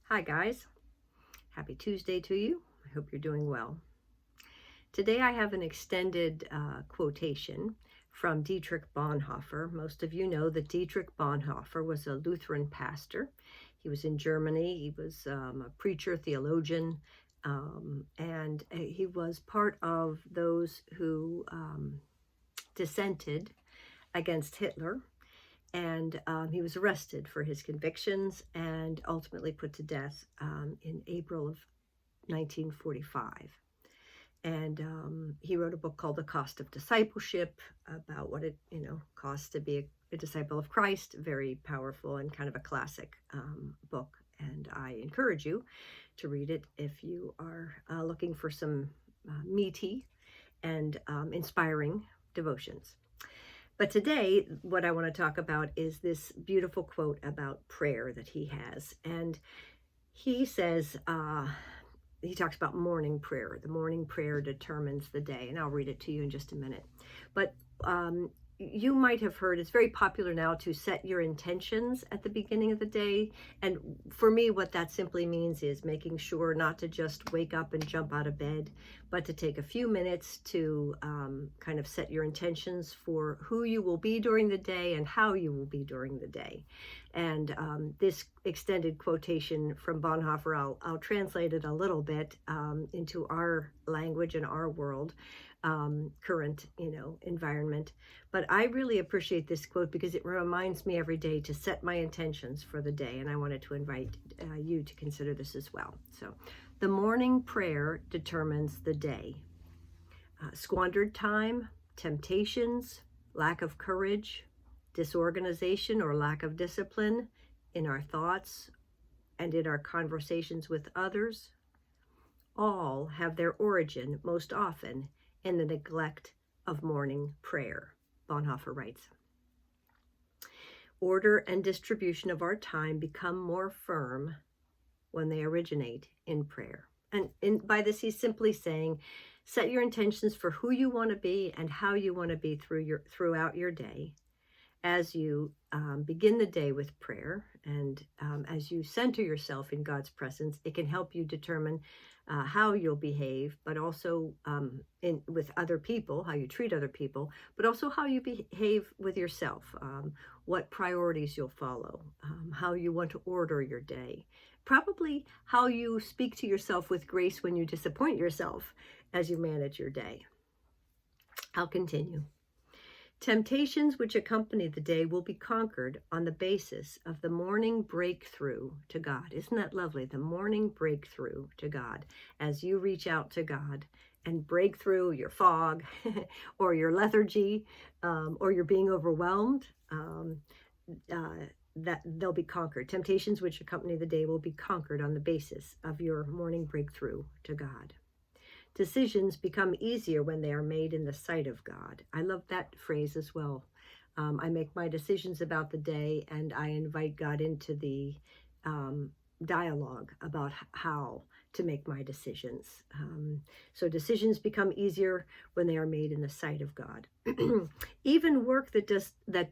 Hi guys, happy Tuesday to you. I hope you're doing well. Today I have an extended quotation from Dietrich Bonhoeffer. Most of you know that Dietrich Bonhoeffer was a Lutheran pastor. He was in Germany. He was a preacher, theologian, and he was part of those who dissented against Hitler. And he was arrested for his convictions and ultimately put to death in April of 1945. And he wrote a book called The Cost of Discipleship, about what it costs to be a disciple of Christ. Very powerful and kind of a classic book. And I encourage you to read it if you are looking for some meaty and inspiring devotions. But today, what I want to talk about is this beautiful quote about prayer that he has. And he says, he talks about morning prayer. The morning prayer determines the day. And I'll read it to you in just a minute. But you might have heard, it's very popular now to set your intentions at the beginning of the day. And for me, what that simply means is making sure not to just wake up and jump out of bed, but to take a few minutes to kind of set your intentions for who you will be during the day and how you will be during the day. And this extended quotation from Bonhoeffer, I'll translate it a little bit into our language and our world. Current, environment. But I really appreciate this quote because it reminds me every day to set my intentions for the day. And I wanted to invite you to consider this as well. So the morning prayer determines the day. Squandered time, temptations, lack of courage, disorganization or lack of discipline in our thoughts and in our conversations with others, all have their origin most often in the neglect of morning prayer, Bonhoeffer writes. Order and distribution of our time become more firm when they originate in prayer. And by this, he's simply saying, set your intentions for who you want to be and how you want to be throughout your day. As you begin the day with prayer and as you center yourself in God's presence, it can help you determine how you'll behave, but also with other people, how you treat other people, but also how you behave with yourself, what priorities you'll follow, how you want to order your day, probably how you speak to yourself with grace when you disappoint yourself as you manage your day. I'll continue. Temptations which accompany the day will be conquered on the basis of the morning breakthrough to God. Isn't that lovely? The morning breakthrough to God. As you reach out to God and break through your fog or your lethargy or you're being overwhelmed, that they'll be conquered. Temptations which accompany the day will be conquered on the basis of your morning breakthrough to God. Decisions become easier when they are made in the sight of God. I love that phrase as well. I make my decisions about the day and I invite God into the dialogue about how to make my decisions. So decisions become easier when they are made in the sight of God. Even work that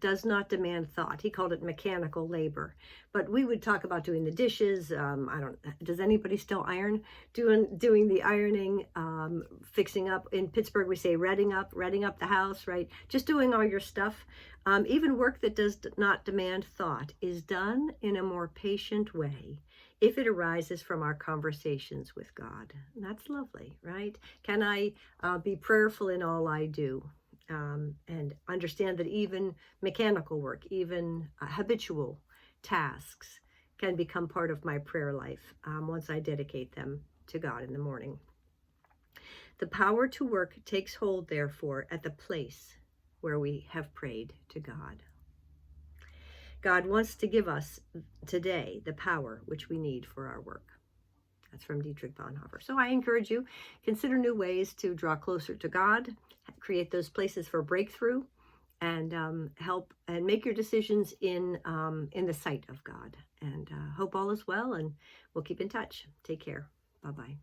does not demand thought. He called it mechanical labor. But we would talk about doing the dishes. Does anybody still iron? Doing the ironing, fixing up. In Pittsburgh, we say redding up the house, right? Just doing all your stuff. Even work that does not demand thought is done in a more patient way if it arises from our conversations with God. And that's lovely, right? Can I be prayerful in all I do? And understand that even mechanical work, even habitual tasks can become part of my prayer life once I dedicate them to God in the morning. The power to work takes hold, therefore, at the place where we have prayed to God. God wants to give us today the power which we need for our work. That's from Dietrich Bonhoeffer. So I encourage you, consider new ways to draw closer to God, create those places for breakthrough, and help and make your decisions in the sight of God. And hope all is well, and we'll keep in touch. Take care. Bye-bye.